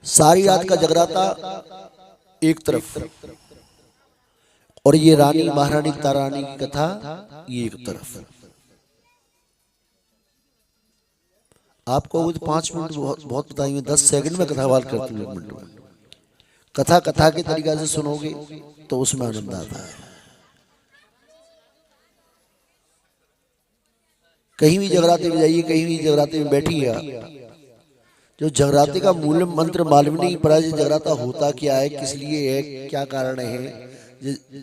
सारी रात का जगराता एक तरफ और ये रानी महारानी तारानी की कथा ये एक तरफ। आपको 5 मिनट बहुत बताएंगे, 10 सेकंड में कथा बात करती हूँ। 1 मिनट में कथा कथा के तरीका से सुनोगे तो उसमें आनंद आता है। कहीं भी जगराते में जाइए, कहीं भी जगराते में बैठिए, जो जगराते का मूल मंत्र मालूम नहीं पड़ा, जगराता होता क्या है, किस लिए है, क्या कारण है,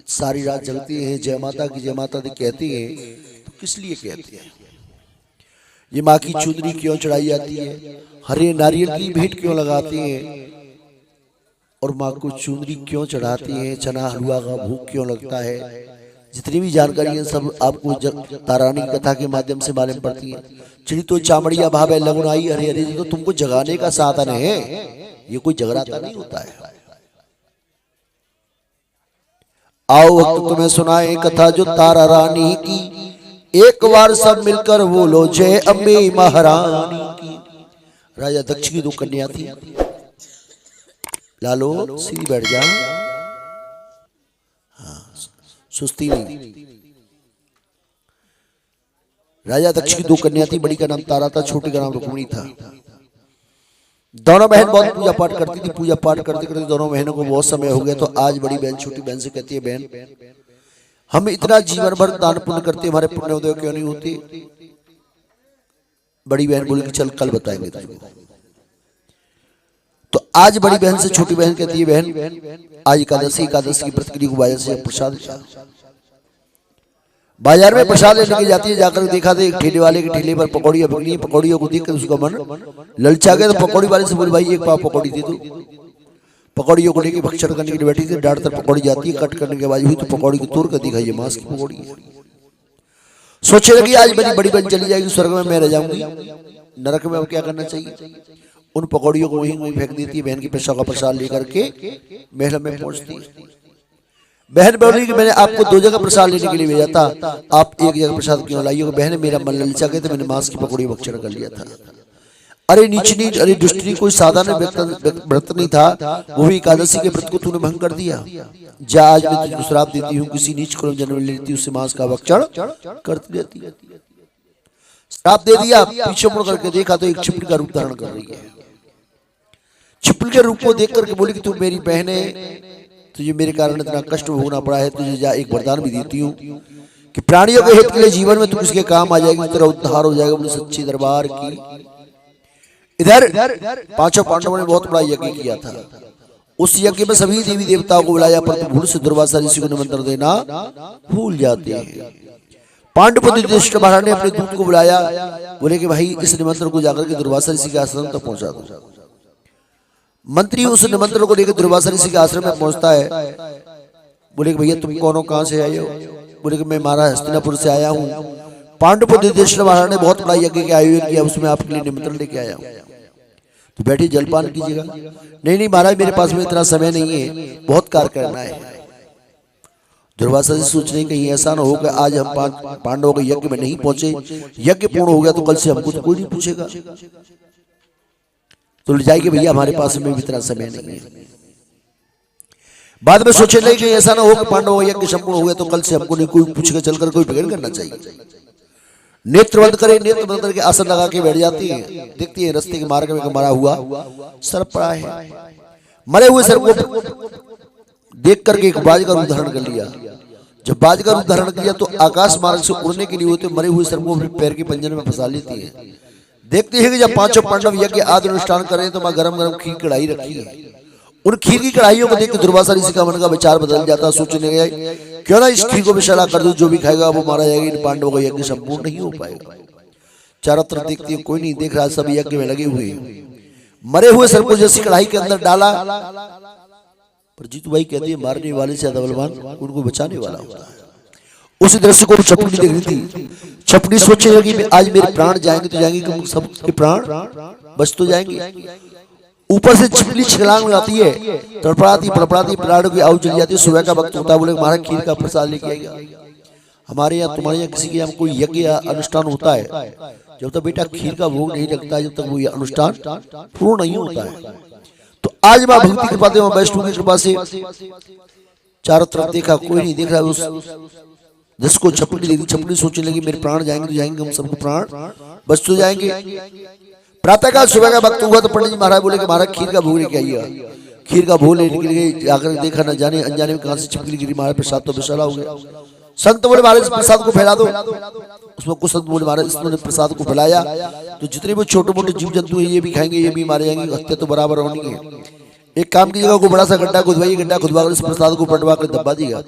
सारी रात जगती है, जय माता की जय माता दी कहती है, तो किस लिए कहती है, ये माँ की चुनरी क्यों चढ़ाई जाती है, हरे नारियल की भेंट क्यों लगाती है, और माँ को चुनरी क्यों चढ़ाती है, चना हलवा का भूख क्यों लगता है, जितनी भी जानकारी है सब आपको तारानी कथा के माध्यम से मालूम पड़ती है। चिड़ी तो चामड़िया भाव है लगुन आई हरे हरे, तो तुमको जगाने का साधन है, ये कोई जगराता नहीं होता है। आओ वक्त तुम्हें सुनाए कथा जो तारा रानी की, एक बार सब मिलकर बोलो जय अम्बे महारानी की। राजा दक्ष की 2 कन्या थी। लालो सीधी बैठ जा, हाँ सुस्ती नहीं। राजा दक्ष की 2 कन्या थी, बड़ी का नाम तारा था, छोटी का नाम रुक्मिणी था। दोनों बहन बहुत पूजा पाठ करती थी। पूजा पाठ करते करते दोनों बहनों को बहुत समय हो गया, तो आज बड़ी बहन छोटी बहन से कहती है, बहन हम इतना जीवन भर दान पुण्य करते, हमारे पुण्य उदय क्यों नहीं होती। बड़ी बहन बोली कि चल कल बताएंगे तुझको। तो आज बड़ी बहन से छोटी बहन कहती है, बहन आज एकादशी की व्रत के लिए बाजार से प्रसाद, बाजार में प्रसाद लेने के जाती है। जाकर देखा तो एक ठेले वाले के ठेले पर पकौड़ियां बिकनी है। पकौड़ियों को देखकर उसका मन ललचा गया, तो पकौड़ी वाले से बोले, भाई 1 पाव पकौड़ी दे दो। पकौड़ियों को लेकर भक्षण करने के लिए बैठी थी। डांट तर पकौड़ी जाती है, कट करने के बाद हुई तो पकौड़ी को तोड़ कर दिखाई, मांस की पकौड़ी है। सोचे लगी आज मेरी बड़ी बहन चली जाएगी, स्वर्ग में मैं रह जाऊंगी, नरक में अब क्या करना चाहिए। उन पकौड़ियों को वहीं फेंक देती है। बहन की पैसा का प्रसाद लेकर के महल में पहुंचती है। बहन बोली कि मैंने आपको 2 जगह प्रसाद लेने के लिए भेजा था, आप 1 जगह प्रसाद क्यों लाई हो। बहन मेरा मन ललचा गया तो मैंने मांस की पकौड़ी भक्षण कर लिया था। अरे नीच नीच, अरे दुष्टनी, कोई साधारण व्रत नहीं था, वो भी एकादशी के व्रत को तूने भंग कर दिया। जा आज मैं तुझको श्राप देती हूँ, किसी नीच को जन्म लेती उससे मांस का भक्षण करती रहती है। श्राप दे दिया। पीछे मुड़ करके देखा तो एक छिपली का रूप धारण कर रही है। छिपली के रूप को देख करके बोली कि तू मेरी बहन है, तुझे मेरे कारण इतना कष्ट भोगना पड़ा है, तुझे जा एक वरदान भी देती हूँ कि प्राणियों के हित के लिए जीवन में तू किसके काम आ जाएगी, तेरा उद्धार हो जाएगा। बोले सच्ची दरबार की। इधर 5 पांडवों ने बहुत बड़ा यज्ञ किया था। उस यज्ञ में सभी देवी देवताओं को बुलाया, पर भूल से दुर्वासा ऋषि को निमंत्रण देना भूल जाते हैं। पांडुपुत्र युधिष्ठिर महाराज ने अपने दूत को बुलाया, बोले कि भाई इस निमंत्रण को जाकर के दुर्वासा ऋषि के आश्रम तक पहुंचा दो। मंत्री उस निमंत्रण को लेकर दुर्वासा ऋषि के आश्रम में पहुंचता है। बोले कि भैया तुम कौन, कहां से आए हो। बोले कि मैं महाराज हस्तिनापुर से आया हूं। पांडुपुत्र युधिष्ठिर महाराज ने बहुत बड़ा यज्ञ का आयोजन किया, उसमें आपके लिए निमंत्रण लेके आया हूं, तो बैठे जलपान कीजिएगा। नहीं महाराज मेरे पास में इतना समय नहीं है, बहुत कार्य करना है। दुर्वासा जी सोच रहे कहीं ऐसा ना हो कि आज हम पांडवों के यज्ञ में नहीं पहुंचे, यज्ञ पूर्ण हो गया तो कल से हमको तो कोई नहीं पूछेगा, तो ले जाएगी भैया हमारे पास में भी इतना समय नहीं है। बाद में सोचे नहीं कि ऐसा ना हो कि पांडवों का यज्ञ संपूर्ण हो गया तो कल से हमको नहीं कोई पूछेगा, चलकर कोई बिगड़ करना चाहिए। नेत्र बंद करे, नेत्र बंद करके आसन लगा के बैठ जाती है। देखती है रास्ते के मार्ग में मरा हुआ सर्प पड़ा है। मरे हुए सर्प को देख करके एक बाज का रूप धारण कर लिया। जब बाज का रूप धारण किया तो आकाश मार्ग से उड़ने के लिए होते मरे हुए सर्प को पैर के पंजन में फंसा लेती है। देखती है कि जब 5 पांडव यज्ञ आदि अनुष्ठान कर रहे हैं तो वहां गरम गरम खीर कढ़ाई रखी है। उन खीर की कढ़ाइयों को देख के दुर्वासा ऋषि का मन का विचार बदल जाता। सोचने गए क्यों ना इस खीर को विषैला कर दूं, जो भी खाएगा वो मारा जाएगा, इन पांडवों का यज्ञ संपूर्ण नहीं हो पाएगा। चारों तरफ देखती है कोई नहीं देख रहा, सब यज्ञ में लगे हुए हैं। मरे हुए सर्प को जैसी कढ़ाई के अंदर डाला, पर जीतू भाई कहती है मारने वाले से ज्यादा बलवान उनको बचाने वाला होता है। उस दृश्य को छपनी देख रही थी। छपनी सोचने लगी आज मेरे प्राण जाएंगे तो जाएंगे, कि सबके प्राण बच तो जाएंगे। ऊपर से छिपली छलांग लगाती है, तड़पड़ाती फड़फड़ाती प्राणों की आहुति चली जाती है। सुबह का वक्त होता है, बोले महाराज खीर का प्रसाद लेके आएगा। हमारे यहाँ तुम्हारे यहाँ किसी के यहाँ कोई यज्ञ या अनुष्ठान होता है, जब तक बेटा खीर का भोग नहीं लगता है, जब तक वो अनुष्ठान पूर्ण नहीं होता है। तो आज माँ भगवती की कृपा से, माँ वैष्णो की कृपा से चारों तरफ देखा, कोई नहीं देख रहा। उस जिसको छपड़ी दे दी, छपड़ी सोचने लगी मेरे प्राण जाएंगे तो जाएंगे, हम सबको प्राण बच तो जाएंगे। प्रातःकाल सुबह का वक्त हुआ तो पंडित जी महाराज बोले कि महाराज खीर का भोग लेके आइए। खीर का भोग लेने के लिए जाकर देखा, न जाने अनजाने में कहां से छिपकली गिरी। महाराज प्रसाद तो विशाला हो गया। संत बोले महाराज प्रसाद को फैला दो। उसमें कुछ संत बोले महाराज इसने प्रसाद को फैलाया तो जितने भी छोटे मोटे जीव जंतु है ये भी खाएंगे, ये भी मारे जाएंगे, हत्या तो बराबर होनी है। एक काम की जगह को बड़ा सा गड्ढा खुदवाइए, गड्ढा खुदवा इस प्रसाद को पटवा कर दबा दिया।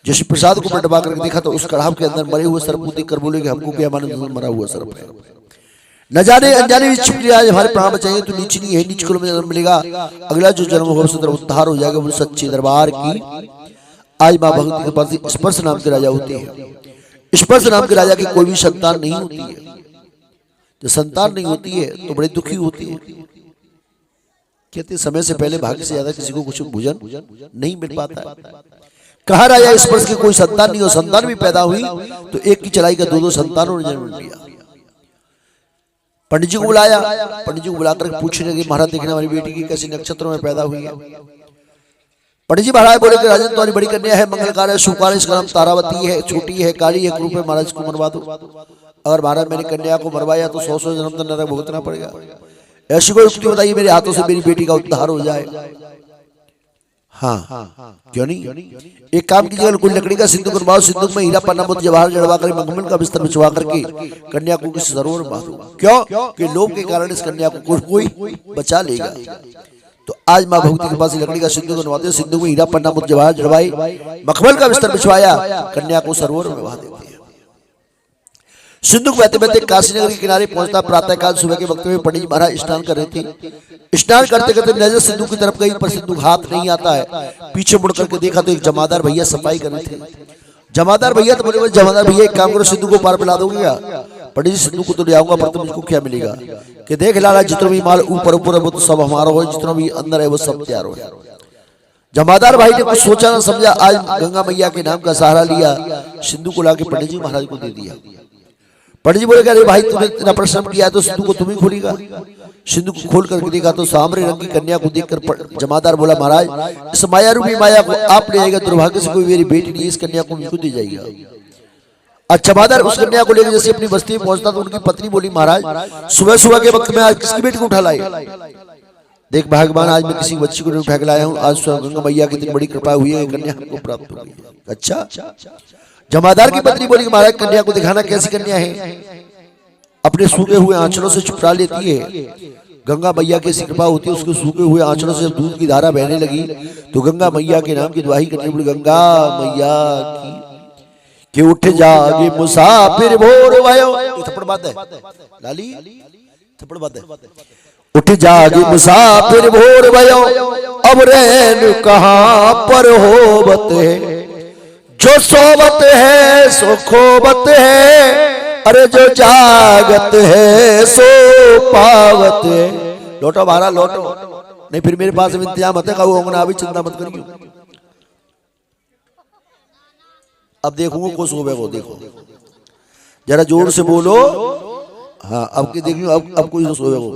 जिस प्रसाद को पटवा कर देखा तो उस कड़ाह के अंदर मरे हुए सर्प को देखकर बोले कि हमको क्या मालूम मरा हुआ सर्प है, न जाने अनजाने में छिपकली आज हमारे प्राण बचाएंगे तो नीचे नहीं है, नीचे कुल में जन्म मिलेगा, अगला जो जन्म होगा उससे उद्धार हो जाएगा। बोले सच्चे दरबार की आज माँ भगवती के पास स्पर्श नाम के राजा होते हैं। स्पर्श नाम के राजा की कोई भी संतान नहीं होती है। जब संतान नहीं होती है तो बड़े दुखी होती है। कहते समय से पहले भाग्य से ज्यादा किसी को कुछ भोजन नहीं मिल पाता है। कहा राजा स्पर्श की कोई संतान नहीं हो, संतान भी पैदा हुई तो एक की चलाई का दो संतानों ने जन्म लिया। पंडित जी को बुलाया, पंडित जी को बुलाकर पूछने लगे महाराज देखना हमारी बेटी की कैसे नक्षत्रों में पैदा हुई है। पंडित जी महाराज बोले कि राजन तुम्हारी बड़ी कन्या है, मंगलकार है, शुभकार है, इसका नाम तारावती है, छोटी है, काली है, क्रूप है, महाराज को मरवा दो। अगर महाराज मेरी कन्या को मरवाया तो 100 जन्म तक नरक भुगतना पड़ेगा। ऐसी कोई युक्ति बताइए मेरे हाथों से मेरी बेटी का उद्धार हो जाए। हाँ क्यों नहीं, एक काम कीजिएगा कोई लकड़ी का सिंदूक बनवाओ, सिंदूक में हीरा पन्ना मोती जवाहर जड़वा कर मखमल का बिस्तर बिछवा करके कन्या को किसी सरोवर में बांधो। क्यों कि लोभ के कारण इस कन्या को कोई बचा लेगा। तो आज माँ भगवती के पास लकड़ी का सिंदूक बनवाते हैं, सिंदूक में हीरा पन्ना मोती जवाहर जड़वाई मखमल का बिस्तर बिछवाया, कन्या को सरोवर में बहा देते हैं। सिंधुक बहते बहते काशी नगर के किनारे पहुंचता। प्रातः काल सुबह के वक्त में पंडित जी महाराज स्नान कर रहे थे। स्नान करते करते नजर सिंधुक की तरफ गई पर सिंधुक हाथ नहीं आता है। पीछे मुड़ करके देखा तो एक जमादार भैया सफाई कर रहे थे। जमादार भैया तो बोले जमादार भैया एक काम करो सिंधु को पार पिला दोगे क्या? पंडित जी सिंधु को तो ले आऊंगा पर तुमको क्या मिलेगा कि देख लाला जितना भी माल ऊपर ऊपर है वो तो सब हमारा हो, जितना भी अंदर है वो सब तैयार हो। जमादार भाई ने कुछ सोचा ना समझा, आज गंगा मैया के नाम का सहारा लिया, सिंधु को लाके पंडित जी महाराज को दे दिया। पंडित जी बोले अरे भाई तुमने इतना परिश्रम किया तो सिंधु को तुम ही खोलेगा। सिंधु को खोल करके देखा तो सामरे रंग की कन्या को देखकर जमादार बोला महाराज इस माया रूपी माया को आप ले आएगा, दुर्भाग्य से कोई मेरी बेटी नहीं, इस कन्या को मुझको दे जाएगा। अच्छा जमादार उस कन्या को लेकर जैसे अपनी बस्ती में पहुंचता तो उनकी पत्नी बोली महाराज सुबह सुबह के वक्त में आज किसकी बेटी को उठा लाए? देख भगवान आज मैं किसी बच्ची को नहीं उठा के लाया हूँ, आज गंगा मैया की इतनी बड़ी कृपा हुई है कन्या हमको प्राप्त हो गई। अच्छा जमादार की पत्नी बोली महाराज कन्या को दिखाना कैसी कन्या है। अपने सूखे हुए आंचलों से छुपा लेती है। गंगा मैया की कृपा होती है, उसके सूखे हुए आंचलों से जब दूध की धारा बहने लगी तो गंगा मैया के नाम की दुआई करनी पड़ी। गंगा मैया की कि उठ जागे मुसाफिर भोर वायो, थप्पड़ बात है लाली, थप्पड़ बात है। उठ जागे मुसाफिर भोर वायो अब रैन कहाँ पर होवत है, जो सोवत है सो खोवत है, अरे जो जागत है सो पावत है। लौटो बाहर लौटो, नहीं फिर मेरे पास इंतजाम होता है वो अभी चिंता मत करियो। अब देखूंगा को सोवे को, देखो जरा जोर से बोलो। हाँ अब की देखियो, अब कोई सोवे को।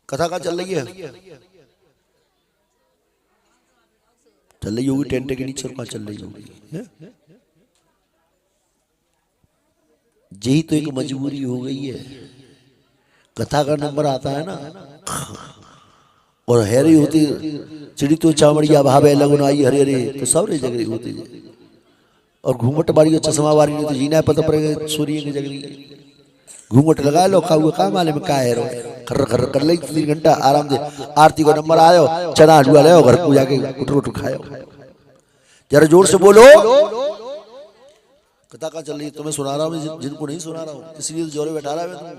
कथा का चल रही है, चल रही होगी टेंट के नीचे, कहाँ चल रही होगी। यही तो एक मजबूरी हो गई है, कथा का नंबर आता है ना और हैरी होती चिड़ी तो चामड़िया भावे लगन आई हरे हरे तो सब रे जगरी होती है, और घूंघट बारी चश्मा बारी नहीं तो जीना पता पड़ेगा सूर्य की जगरी। घूंघट लगा लो खाऊ का माले में का है रो खर्र खर्र कर ले 3 घंटा आराम से। आरती को नंबर आयो, चना हलवा ले घर को जाके कुटर कुटर खाओ। जरा जोर से बोलो। कथा का चल रही है, तुम्हें सुना रहा हूँ जिनको नहीं सुना रहा हूँ, इसलिए तो जोरे बैठा रहा है।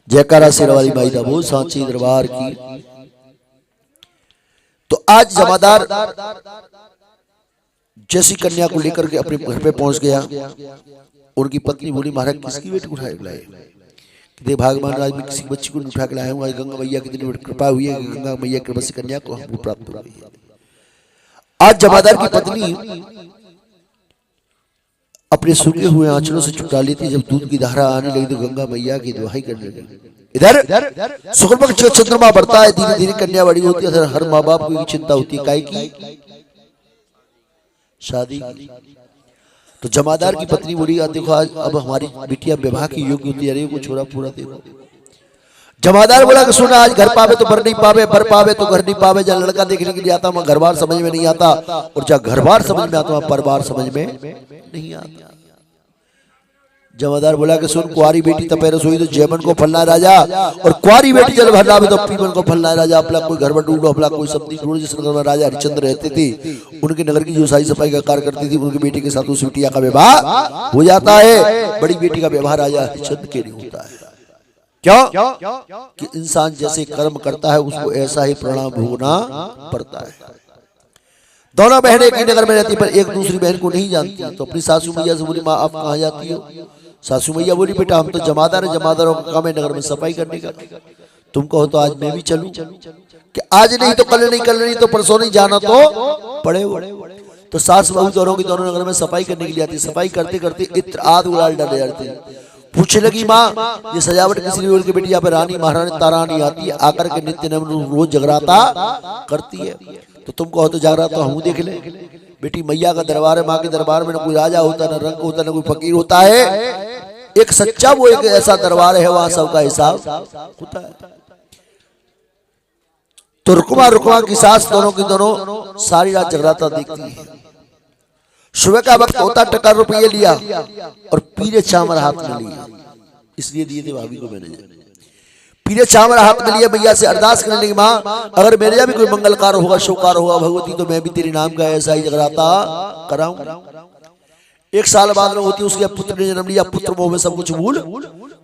जयकारा शेरवाली माई दा बोल सांची दरबार की। तो आज जमादार जैसी कन्या को लेकर के अपने घर पे पहुंच गया। उनकी पत्नी बोली महाराज किसकी बेटी को उठा के लाए? देख भगवान आज मैं किसी बच्ची को नहीं उठा के लाया हूँ, आज गंगा मैया की इतनी कृपा हुई है, गंगा मैया की कृपा से कन्या को हमको प्राप्त हो गई है। आज जमादार की पत्नी अपने सूखे हुए आंचलों से छुटा लेती। जब दूध की धारा आने लगी तो गंगा मैया की दुहाई करने लगी। इधर शुक्ल पक्ष चंद्रमा बढ़ता है, धीरे धीरे कन्या बड़ी होती है। हर माँ बाप को चिंता होती है, काय की शादी की। तो जमादार की पत्नी बोली, देखो आज अब हमारी बिटिया विवाह की योग्य होती है, को छोरा पूरा देखो। जमादार बोला कि सुना, आज घर पावे तो भर नहीं पावे, भर पावे तो घर नहीं पावे। जब लड़का देखने के लिए आता वहां घर बार समझ में नहीं आता, और जब घर बार समझ में आता वहां परिवार समझ में नहीं आता। जमादार बोला कि सुन, कुआरी बेटी तपे रसोई तो जयमन को फलना राजा, और कुआरी बेटी जल भरना में तो पीमन को फलना राजा। अपना कोई घर में ढूंढो, अपना कोई सब्जी ढूंढो। जिस नगर में राजा हरिश्चंद्र रहते थे, उनके नगर की जो साई सफाई का कार्य करती थी, उनकी बेटी के साथ उस बिटिया का विवाह हो जाता है। बड़ी बेटी का विवाह राजा हरिश्चंद्र के लिए होता है। क्यों? कि इंसान जैसे कर्म करता है उसको ऐसा ही परिणाम भोगना पड़ता है। दोनों बहनें एक ही नगर में रहती, पर एक दूसरी बहन को नहीं जानती। तो अपनी सासू मैया से बोली, माँ आप कहाँ जाती हो? सासू मैया बोली, बेटा हम तो जमादार है, जमादारों का काम है नगर में सफाई करने का। तुम कहो तो आज मैं भी चलूं? कि आज नहीं तो कल नहीं, कल नहीं तो परसों नहीं, जाना तो पड़ेगा। तो सास बहू दोनों की दोनों नगर में सफाई करने के लिए आती। सफाई करते करते इत्र आध उड़ाल डाले जाते। पूछने लगी, माँ ये सजावट किस लिए? बोल के बेटी यहाँ पे रानी महारानी तारानी आती है, आकर के नित्य नैमिष रोज जगराता करती है। तो तुम कहो तो जगराता हम देख ले। बेटी मैया का दरबार है, माँ के दरबार में न कोई राजा होता, न रंग होता, न कोई फकीर होता है। एक सच्चा वो एक ऐसा दरबार है, वहां सबका हिसाब होता है। तो रुकमा की सास दोनों की दोनों सारी रात जगराता देखती है। सुबह का वक्त होता, टका रुपये लिया और पीले चावल हाथ में लिया, इसलिए दिए थे भाभी को मैंने। पीले चावल हाथ में लिए मैया से अरदास करने लगी, माँ अगर मेरे यहाँ भी कोई मंगलकार होगा, शुभकार होगा भगवती, तो मैं भी तेरे नाम का ऐसा ही जगराता कराऊंगा। एक साल बाद में होती, उसके पुत्र ने जन्म लिया। पुत्र मोह में सब कुछ भूल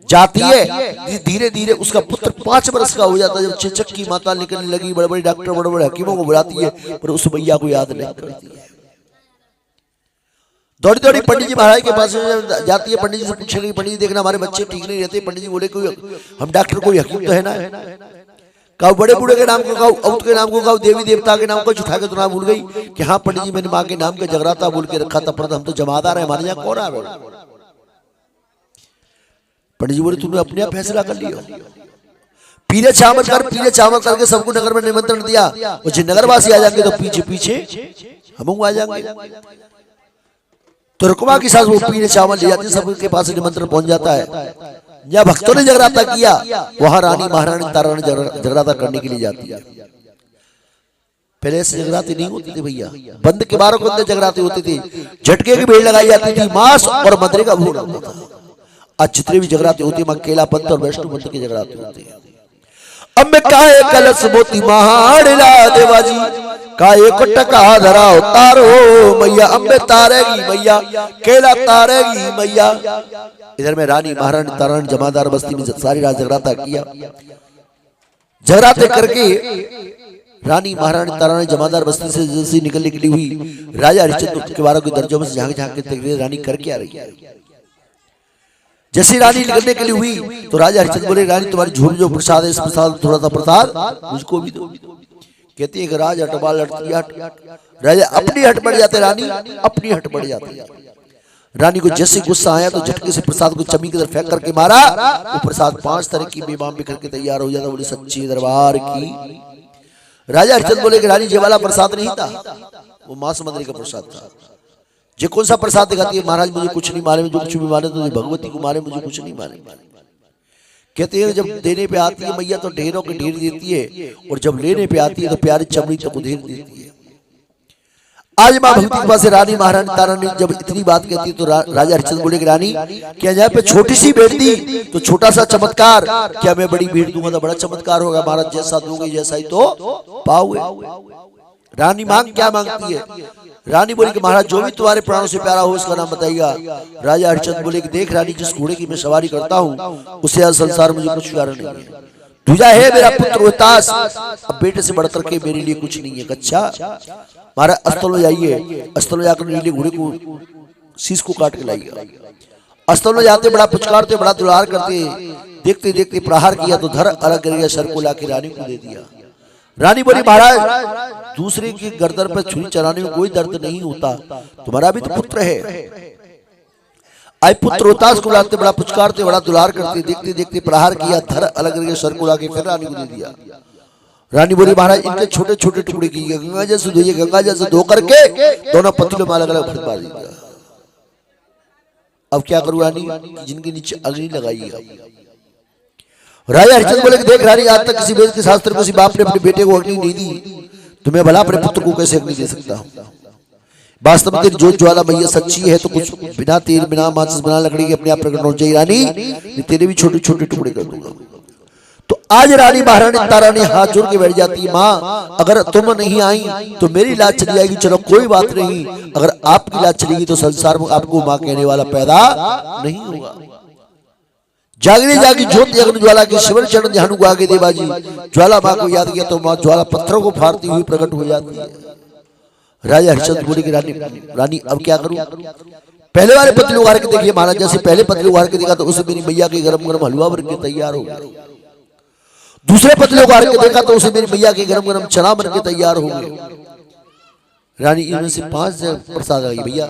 जाती है। धीरे धीरे उसका पुत्र 5 वर्ष का हो जाता है। जब चिचक की माता निकलने लगी, बड़े बड़े डॉक्टर बड़े बड़े हकीमों को बुलाती है, पर उस मैया को याद नहीं करती है। दौड़ी दौड़ी पंडित जी महाराज के पास जाती है। पंडित जी से पूछेगी, पंडित जी देखना हमारे बच्चे ठीक नहीं रहते। पंडित जी बोले, कोई हम डॉक्टर कोई हकीम तो है ना? कहो बड़े बूढ़े के नाम को, कहो औत के नाम को, कहो देवी देवता के नाम को, उठा के तो नाम भूल गई कि हाँ पंडित जी मैंने माँ के नाम का जगराता बोल के रखा था, पर हम तो जमादार है, हमारे यहाँ कौन आ रहा? पंडित जी बोले, तुमने अपने आप फैसला कर लिया। पीले चावल करके सबको नगर में निमंत्रण दिया। और जो नगरवासी आ जाएंगे तो पीछे पीछे हम आ जाएंगे। तो रुकमा की सास वो पीले चावल ले जाती है, सबके पास निमंत्रण पहुंच जाता है। जब भक्तों ने जगराता किया, वहां रानी महारानी तारानी जगराता करने के लिए जाती है। पहले से जगराते नहीं होती थी भैया, बंद के बारों के अंदर जगराते होते थे। झटके की भीड़ लगाई जाती थी, मांस और मदरे का भोग होता था। आज जितने भी जगराते होते हैं, केला पंथ और वैष्णव पंथ के जगराते होते हैं। अब मैं काहे कलश मोती महाड़ला देवाजी, काहे को टका धरा उतारो मैया, अम्बे तारेगी मैया, केला तारेगी मैया। इधर में रानी महारानी तारानी जमादार बस्ती में सारी रात जगराता किया। जगराते करके रानी महारानी तारानी जमादार बस्ती से जैसे निकलने के लिए हुई, राजा हरिश्चंद्र के बारों के दर्जों में से झांक झांक के देख रहे रानी कर क्या रही है। जैसी रानी निकलने के लिए हुई तो राजा हरिश्चंद्र बोले, रानी तुम्हारी झोली जो प्रसाद है, इस प्रसाद थोड़ा सा प्रसाद मुझको भी दो। कहती है कि राज हटबाल हटती हट। राजा अपनी हट बढ़ जाते, रानी अपनी हट बढ़ जाती। रानी को जैसे गुस्सा आया तो झटके से प्रसाद को चमी की तरफ फेंक करके मारा। वो प्रसाद 5 तरह की बेमाम बिखर के तैयार हो जाता। बोले सच्ची दरबार की। राजा हरिश्चंद्र बोले कि रानी ये वाला प्रसाद नहीं था, वो मांस मदरी का प्रसाद था। ये कौन सा प्रसाद दिखाती है? महाराज मुझे कुछ नहीं मारे, जो कुछ भी मारे तो भगवती को मारे, मुझे कुछ नहीं मारे। कहते हैं जब देने पे आती है मैया तो ढेरों के ढेर देती है, और जब लेने पे आती है तो प्यारी चमड़ी तक उधेर देती है। आज माँ भगवती के पास रानी महारानी तारानी जब इतनी बात कहती है तो राजा हरिश्चंद्र बोले, रानी क्या यहाँ पे छोटी सी भीड़ दी तो छोटा सा चमत्कार, क्या मैं बड़ी भीड़ दूंगा तो बड़ा चमत्कार होगा? महाराज जैसा दोगे जैसा ही तो पाओगे। रानी मांग क्या मांगती है? रानी बोली कि महाराज जो भी तुम्हारे प्राणों से प्यारा हो उसका नाम बताइएगा। राजा हरिश्चंद्र बोले कि देख रानी, जिस घोड़े की मैं सवारी करता हूँ उससे आज संसार मुझे कुछ प्यारा नहीं है। दूजा है मेरा पुत्र रोहतास, अब बेटे से बढ़कर के मेरे लिए कुछ नहीं है। अच्छा महाराज अस्तल में जाइए, अस्तल में जाकर नीले घोड़े को शीश को काट के लाइएगा। अस्तल में जाते बड़ा पुचकारते, बड़ा दुलार करते, देखते देखते प्रहार किया तो धर अलग कर गया, सर को लाके रानी को दे दिया। रानी बोली महाराज दूसरे की गर्दन पर छुरी चलाने में कोई दर्द नहीं होता, तुम्हारा भी तो पुत्र है। आई पुत्र रोहतास को लाते बड़ा पुचकारते बड़ा दुलार करते, देखते देखते प्रहार किया, धर अलग करके सर को लाके फिर रानी को दे दिया। रानी बोली महाराज इनके छोटे छोटे टुकड़े कीजिए, गंगा जल से धोइए, गंगा जल से धो करके दोनों पतीलों में अलग अलग भर पा दीजिए। अब क्या करूं रानी, जिनके नीचे अग्नि लगाइए। राजा हरिश्चंद्र बोले देख रानी, आज तक किसी वेद के शास्त्र में किसी बाप ने अपने बेटे को अग्नि नहीं दी, तुम्हें भला अपने पुत्र को कैसे अग्नि दे सकता हूं। वास्तव में तेरी जो ज्वाला मैया सच्ची है तो कुछ बिना तेल बिना माचिस बिना लकड़ी के अपने आप प्रकट होना चाहिए रानी, तेरे भी छोटे छोटे टुकड़े कर दूंगा। तो आज रानी महारानी तारा ने हाथ जोड़ के बैठ जाती है, माँ अगर तुम नहीं आई तो मेरी लाज चली जाएगी, चलो कोई बात नहीं, अगर आपकी लाज चलेगी तो संसार में आपको माँ कहने वाला पैदा नहीं होगा। जागने जागी ज्योत अग्नि ज्वाला के शिवर चरण जहानु आगे देवाजी, ज्वाला माँ को याद किया तो माँ ज्वाला पत्थरों को फाड़ती हुई प्रकट हो जाती है। राजा हरिश्चंद्र बोले कि रानी अब क्या करूं। पहले वाले पतले उगाड़ के देखिए महाराज, जैसे पहले पतले उगाड़ के देखा तो उसे मेरी मैया के गरम गरम हलवा बन के तैयार हो गया। दूसरे पतले उगाड़ के देखा तो उसे मेरी मैया के गरम गरम चना बन के तैयार हो गए। रानी इनमें से 5 प्रसाद आई, भैया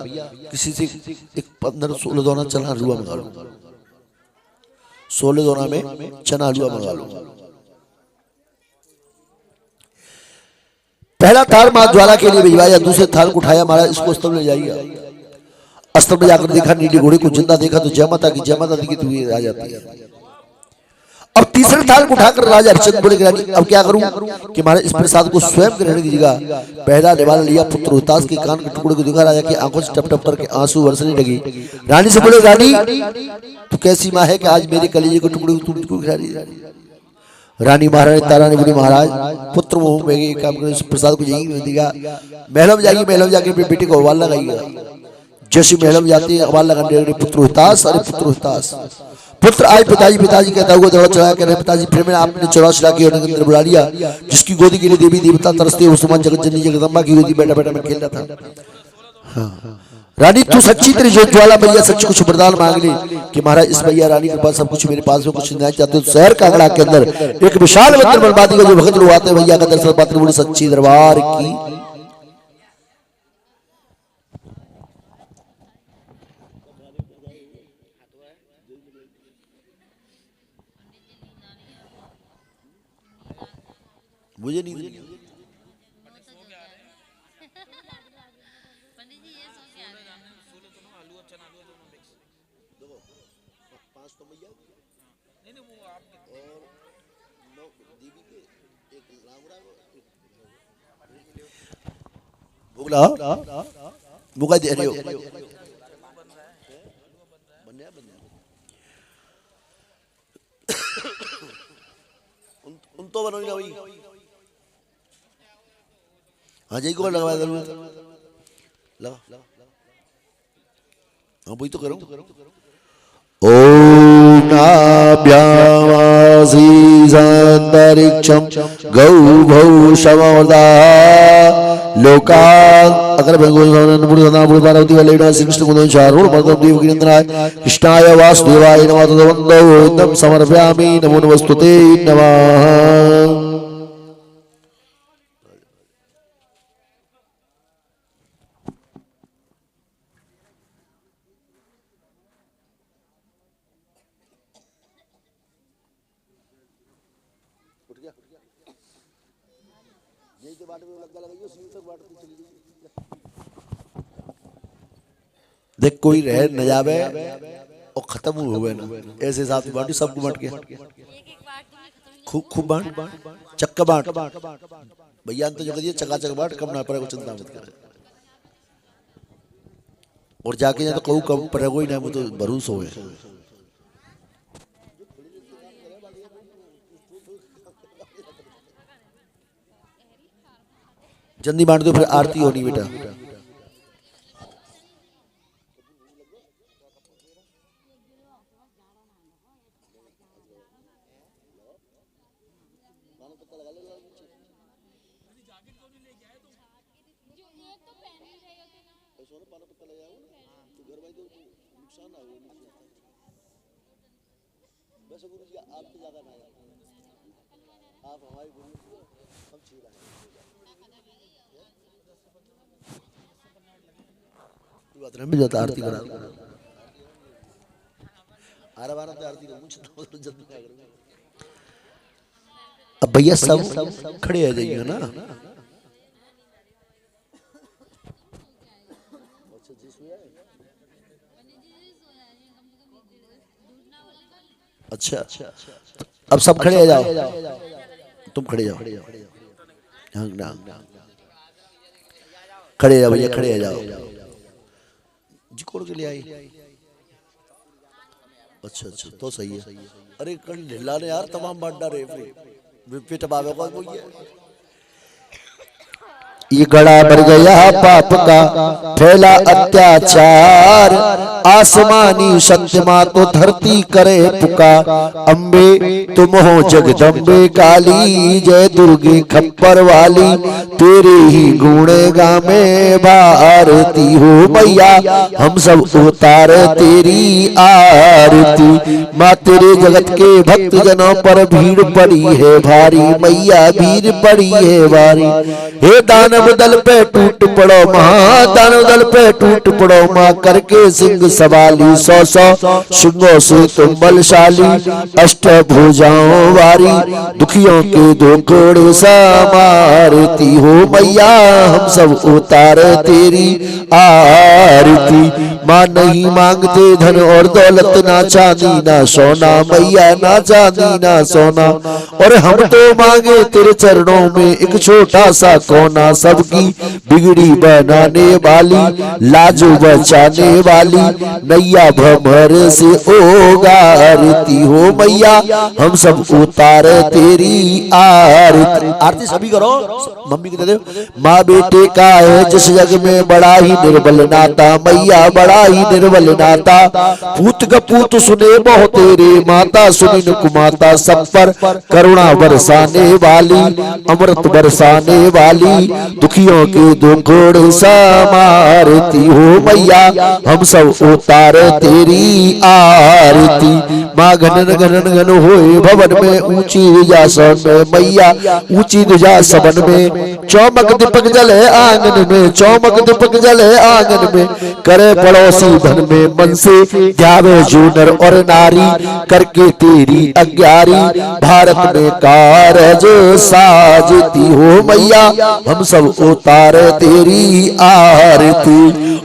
किसी से एक 15-16 दोना चना हलवा मंगा लो, 16 दोना में चना हलवा मंगा लो। पहला थाल मां ज्वाला के लिए भिजवाया, दूसरे थाल को उठाया, महाराज इसको अस्त्र ले जाइए। अस्त्र में जाकर देखा नीली घोड़े को जिंदा देखा तो जय माता की आ जाती है। अब तीसरे थाल को उठाकर राजा हरिश्चंद्र बोले रानी अब क्या करूं कि महाराज इस प्रसाद को स्वयं ग्रहण कीजिएगा। पहला निवाला लिया, पुत्र रोहतास के कान के टुकड़े को देखा, राजा की आंखों से टप टप करके आंसू बरसने लगी। रानी से बोले रानी तू कैसी माँ है कि आज मेरे कलेजे के टुकड़े को तू गिरा रही है। रानी महारानी तारा ने बोली महाराज पुत्र मोह में काम कर प्रसाद को जाएगी देगा, महलों में जाएगी, महलों में जाके अपने बेटे को अवाल लगाइएगा। जैसे महलों में जाते हैं अवाल लगाने पुत्र रोहतास, अरे पुत्र रोहतास पुत्र आए पिताजी कहता हुआ दौड़ा चढ़ा कह रहे पिताजी फिर मैंने आपने 84 लाख के अंदर बुला लिया, जिसकी गोदी के लिए देवी देवता तरसते उस समान जगत जननी जगदम्बा की गोदी बैठा बैठा मैं खेल रहा था। हाँ। रानी तू सच्ची तेरी जो ज्वाला मैया सच कुछ वरदान मांग ले कि महाराज इस मैया रानी के पास सब कुछ मेरे पास में कुछ नहीं चाहते हो। शहर का आंगड़ा के अंदर एक विशाल मंदिर बनवा देगा, जो भक्त लोग आते हैं मैया का दर्शन पात्र बोले सच्ची दरबार की। मुझे नहीं भूगला मुका दे रहे हो उन तो बनोगे भाई। हाँ जी को लगवा दो लगा, हाँ वही तो करो। ओम नाभ्यामासीसान्तरिक्षं गौ भौ शमोदा लोकान् अगर भगवान पार्वती वल्लभ श्री कृष्ण गुण चारों मर्दम देव गिरिन्द्राय कृष्णाय वासुदेवाय नमः तदवन्दो समर्पयामि नमो नमस्तुते नमः। देख कोई रह न जावे और खत्म हुए ना, ऐसे हिसाब से बांटी सबको बांट गया, खूब खूब बांट चक्का बांट भैया तो जो करिए चकाचक बांट, कम ना पड़े को चिंता मत करे। और जाके जा तो कहूँ कम पड़े कोई ना, वो तो भरोसा हो जल्दी बांट दो फिर आरती होनी बेटा। आरती करा अब भैया सब खड़े आ जाइए ना। अच्छा अब सब खड़े आ जाओ, तुम खड़े जाओ, खड़े जाओ भैया, खड़े आ जाओ जी। कोड़ के लिए आई, अच्छा अच्छा तो सही है। अरे कल ढिल्ला ने यार तमाम बांटा रे पेट बाबे को वो ये गड़ा भर गया पाप का फैला अत्याचार, आसमानी शक्ति माँ तो धरती करे पुकार। अम्बे तुम हो जगदम्बे काली, जय दुर्गे खप्पर वाली, तेरे ही गुणे गामे भारती हो मैया, हम सब उतार तेरी आरती। माँ तेरे जगत के भक्त जनों पर भीड़ पड़ी है भारी, मैया भीड़ पड़ी है भारी। हे दानव दल पे टूट पड़ो माँ, दानव दल पे टूट पड़ो माँ, करके सिंह सवाली, सौ सौ सिंहों से तुम बलशाली, अष्ट भुजाओं वारी, दुखियों के दो कोड़े समारती हो मैया, हम सब उतार तेरी आरती। माँ नहीं मांगते धन और दौलत, ना चांदी ना सोना मैया, ना चांदी ना सोना, और हम तो मांगे तेरे चरणों में एक छोटा सा कोना, सबकी बिगड़ी बनाने वाली, लाज बचाने वाली, नैया भमर से ओगारती हो मैया, हम सब उतार तेरी आरती। आरती सभी करो, मम्मी को दे दो। माँ बेटे का है जिस जग में बड़ा ही निर्बल नाता मैया, बड़ा ही निर्बल नाता, पूत का पूत सुने बहु तेरे माता, सुनी न कुमाता, सब पर करुणा बरसाने वाली, अमृत बरसाने वाली, दुखियों के दो घोड़े समारती हो मैया, हम सब उतार तेरी आरती। माँ घनन घनन घन होए भवन में, ऊंची निजासन में मैया, ऊंची निजासन में, चौमक दीपक जले आंगन में, चौमक दीपक जले आंगन में, करे पड़ोसी धन में, मन से ध्यावे जूनर और नारी, करके तेरी अग्यारी, भारत में कारज साजती हो मैया, हम सब उतार तेरी आरती।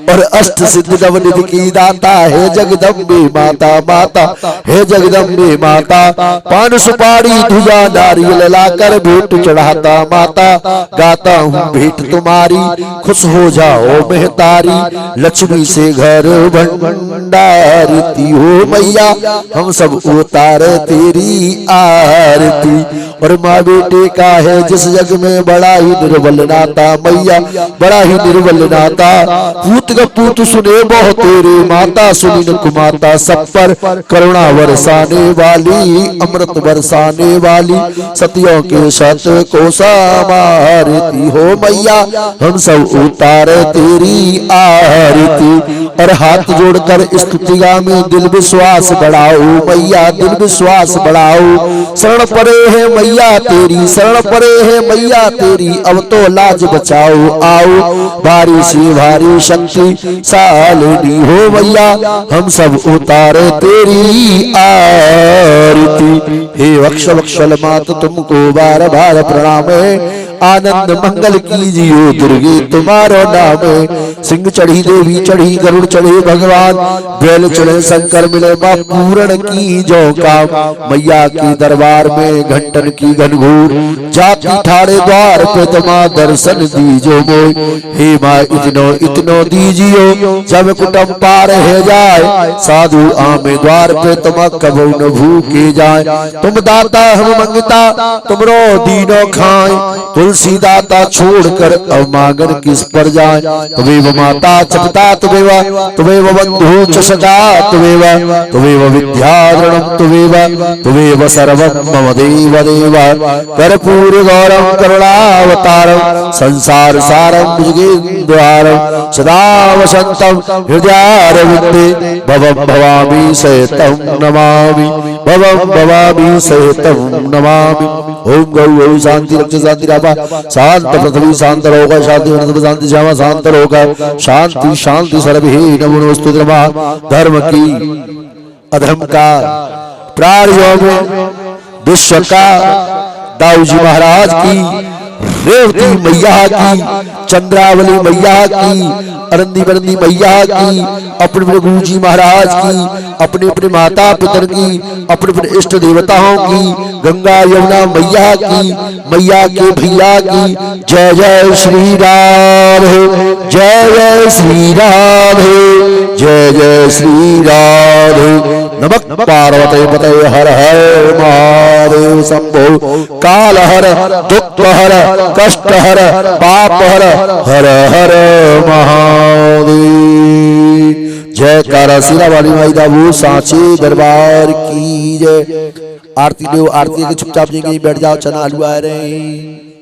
और अष्ट सिद्ध नवनिधि की दाता है जगदम्बे माता, माता है जगदम्बे माता, पान सुपारी ध्वजा नारियल लाकर भेंट चढ़ाता माता, गाता हूँ भेंट तुम्हारी, खुश हो जाओ महतारी, लक्ष्मी से घर भंडारती हो मैया, हम सब उतार तेरी आरती। और माँ बेटे का है जिस जग में बड़ा ही निर्बल नाता मैया, बड़ा ही निर्बल नाता, पूत का पूत सुने बहु तेरे माता, सुनी न कुमाता, सब पर करुणा बरसाने वाली, अमृत बरसाने वाली, सतियों के सत को समारती हो मैया, हम सब उतार तेरी आरती। और हाथ जोड़कर स्तुतिगा में दिल विश्वास बढ़ाओ मैया, दिल विश्वास बढ़ाओ, शरण परे है मैया तेरी, शरण परे है मैया तेरी, अब तो लाज बचाओ आओ, भारी सी भारी शक्ति सालिनी हो मैया, हम सब उतार तेरी आरती। हे वक्ष वक्षल मात तुमको बार बार प्रणाम है, आनंद मंगल कीजियो दुर्गे तुम्हारो नाम है। सिंह चढ़ी देवी चढ़ी गरुड़ चढ़े भगवान, बैल चढ़े शंकर मिले माँ पूर्ण की जो काम, मैया के दरबार में घंटन की घनघोर, जाति ठाड़े द्वार पे तमा दर्शन दीजो मोय, हे माँ इतनो इतनो दीजियो, जब कुटुंब पार है जाए, साधु आमे द्वार पे तुम कबो न भूखे जाए, तुम दाता हम मंगता तुमरो दीनो खाए, तुलसी दाता छोड़कर अब मांगन किस पर जाए, तुमेव माता चपता तुमेव बंधु च सदा, तुमेव विद्याधरणं तुमेव सर्वं मम देव देव, कर्पूर गौरं करुणावतारं, संसार सारं भुजगेन्द्रहारं, सदा वसन्तं हृदयारविन्दे, भवं भवामि सहितं नमामि, भवं भवामि सहितं नमामि। ओम गौ गौ शांति रक्ष शांति रापा, शांत पृथ्वी शांत रोगा, शांति वनस्पति शांति श्यामा शांत रोगा, शांति शांति सर्वे नमोस्तुते नमः। धर्म की अधर्म का प्राणियों में विश्व का दाऊ जी महाराज की, रेवती मैया की, चंद्रावली मैया की, अरंदी बरंदी मैया की, अपने अपने गुरु जी महाराज की, अपने अपने माता पितर की, अपने अपने इष्ट देवताओं की, गंगा यमुना मैया की, मैया के भैया की। जय जय श्री राधे, जय जय श्री राधे, जय जय श्री राधे। नमः पार्वती पते हर हर महादेव शंभो। काल हर, दुख हर, कष्ट हर, पाप हर, हर हर महादेव। जय कारा सिरा वाली माई दाबू सांचे दरबार की जय। आरती दो, आरती के चुपचाप बैठ जाओ, चना आलू आ रहे हैं।